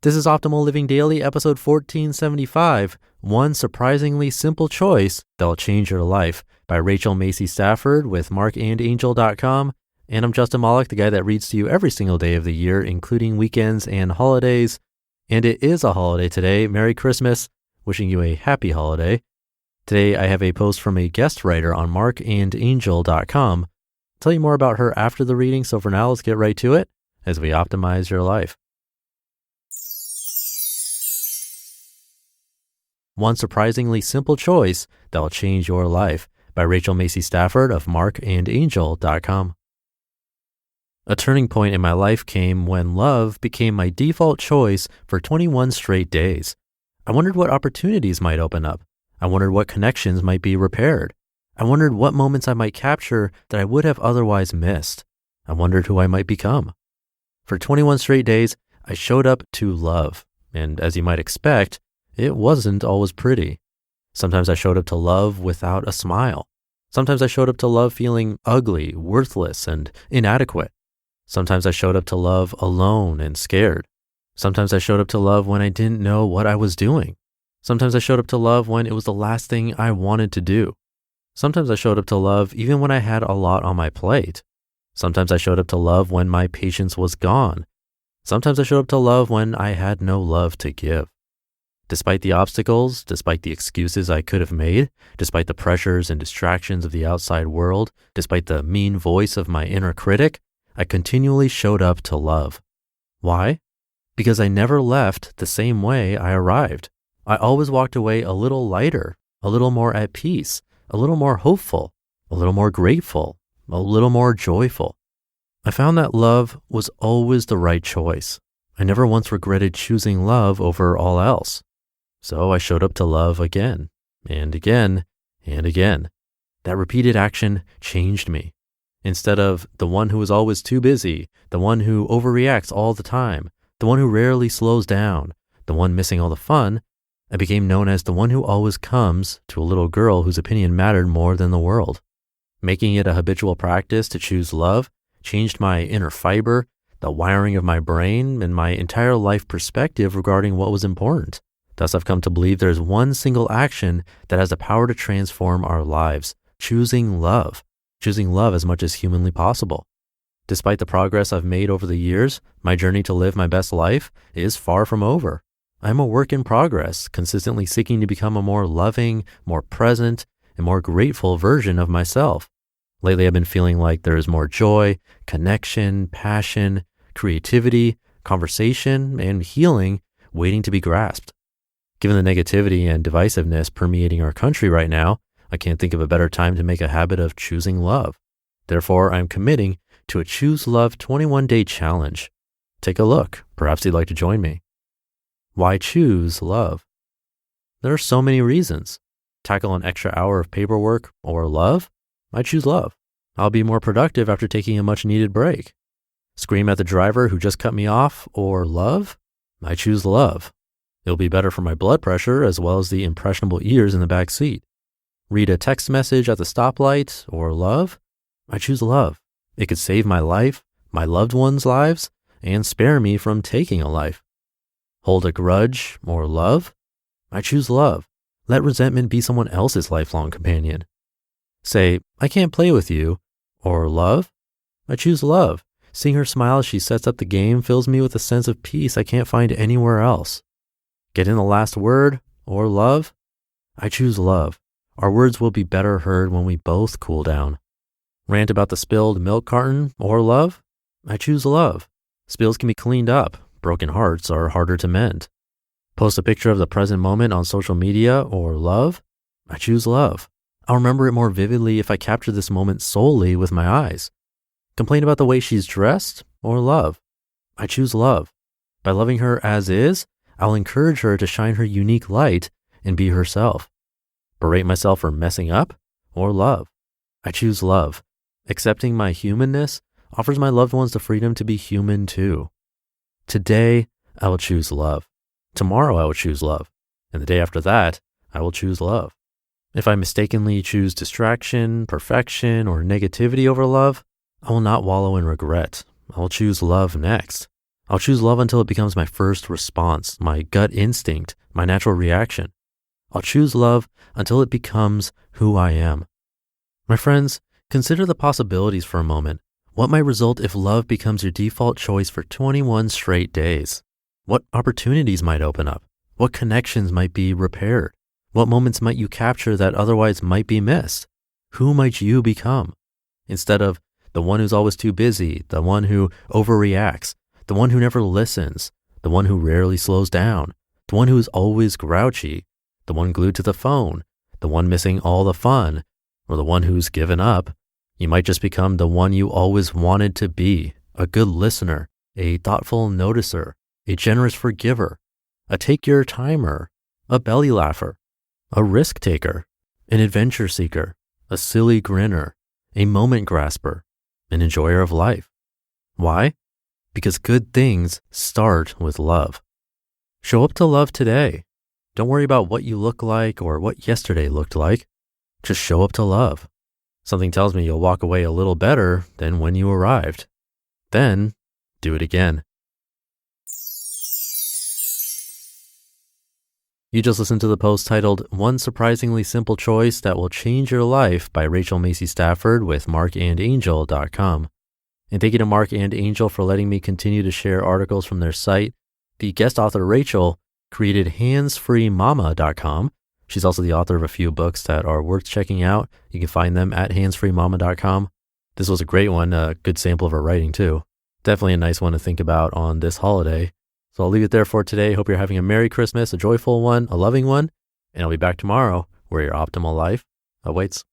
This is Optimal Living Daily, episode 1475, One Surprisingly Simple Choice That'll Change Your Life by Rachel Macy Stafford with markandangel.com. And I'm Justin Malik, the guy that reads to you every single day of the year, including weekends and holidays. And it is a holiday today. Merry Christmas. Wishing you a happy holiday. Today, I have a post from a guest writer on markandangel.com. I'll tell you more about her after the reading, so for now, let's get right to it as we optimize your life. One Surprisingly Simple Choice That'll Change Your Life by Rachel Macy Stafford of markandangel.com. A turning point in my life came when love became my default choice for 21 straight days. I wondered what opportunities might open up. I wondered what connections might be repaired. I wondered what moments I might capture that I would have otherwise missed. I wondered who I might become. For 21 straight days, I showed up to love. And as you might expect, it wasn't always pretty. Sometimes I showed up to love without a smile. Sometimes I showed up to love feeling ugly, worthless, and inadequate. Sometimes I showed up to love alone and scared. Sometimes I showed up to love when I didn't know what I was doing. Sometimes I showed up to love when it was the last thing I wanted to do. Sometimes I showed up to love even when I had a lot on my plate. Sometimes I showed up to love when my patience was gone. Sometimes I showed up to love when I had no love to give. Despite the obstacles, despite the excuses I could have made, despite the pressures and distractions of the outside world, despite the mean voice of my inner critic, I continually showed up to love. Why? Because I never left the same way I arrived. I always walked away a little lighter, a little more at peace, a little more hopeful, a little more grateful, a little more joyful. I found that love was always the right choice. I never once regretted choosing love over all else. So I showed up to love again, and again, and again. That repeated action changed me. Instead of the one who is always too busy, the one who overreacts all the time, the one who rarely slows down, the one missing all the fun, I became known as the one who always comes to a little girl whose opinion mattered more than the world. Making it a habitual practice to choose love changed my inner fiber, the wiring of my brain, and my entire life perspective regarding what was important. Thus, I've come to believe there's one single action that has the power to transform our lives, choosing love as much as humanly possible. Despite the progress I've made over the years, my journey to live my best life is far from over. I'm a work in progress, consistently seeking to become a more loving, more present, and more grateful version of myself. Lately, I've been feeling like there is more joy, connection, passion, creativity, conversation, and healing waiting to be grasped. Given the negativity and divisiveness permeating our country right now, I can't think of a better time to make a habit of choosing love. Therefore, I'm committing to a Choose Love 21-day challenge. Take a look. Perhaps you'd like to join me. Why choose love? There are so many reasons. Tackle an extra hour of paperwork or love? I choose love. I'll be more productive after taking a much-needed break. Scream at the driver who just cut me off or love? I choose love. It'll be better for my blood pressure as well as the impressionable ears in the back seat. Read a text message at the stoplight or love? I choose love. It could save my life, my loved ones' lives, and spare me from taking a life. Hold a grudge or love? I choose love. Let resentment be someone else's lifelong companion. Say, I can't play with you, or love? I choose love. Seeing her smile as she sets up the game fills me with a sense of peace I can't find anywhere else. Get in the last word, or love? I choose love. Our words will be better heard when we both cool down. Rant about the spilled milk carton, or love? I choose love. Spills can be cleaned up. Broken hearts are harder to mend. Post a picture of the present moment on social media, or love? I choose love. I'll remember it more vividly if I capture this moment solely with my eyes. Complain about the way she's dressed, or love? I choose love. By loving her as is, I'll encourage her to shine her unique light and be herself. Berate myself for messing up, or love? I choose love. Accepting my humanness offers my loved ones the freedom to be human too. Today, I will choose love. Tomorrow, I will choose love. And the day after that, I will choose love. If I mistakenly choose distraction, perfection, or negativity over love, I will not wallow in regret. I will choose love next. I'll choose love until it becomes my first response, my gut instinct, my natural reaction. I'll choose love until it becomes who I am. My friends, consider the possibilities for a moment. What might result if love becomes your default choice for 21 straight days? What opportunities might open up? What connections might be repaired? What moments might you capture that otherwise might be missed? Who might you become? Instead of the one who's always too busy, the one who overreacts, the one who never listens, the one who rarely slows down, the one who is always grouchy, the one glued to the phone, the one missing all the fun, or the one who's given up, you might just become the one you always wanted to be, a good listener, a thoughtful noticer, a generous forgiver, a take-your-timer, a belly laugher, a risk taker, an adventure seeker, a silly grinner, a moment grasper, an enjoyer of life. Why? Because good things start with love. Show up to love today. Don't worry about what you look like or what yesterday looked like. Just show up to love. Something tells me you'll walk away a little better than when you arrived. Then, do it again. You just listened to the post titled One Surprisingly Simple Choice That Will Change Your Life by Rachel Macy Stafford with markandangel.com. And thank you to Marc and Angel for letting me continue to share articles from their site. The guest author, Rachel, created handsfreemama.com. She's also the author of a few books that are worth checking out. You can find them at handsfreemama.com. This was a great one, a good sample of her writing too. Definitely a nice one to think about on this holiday. So I'll leave it there for today. Hope you're having a Merry Christmas, a joyful one, a loving one, and I'll be back tomorrow where your optimal life awaits.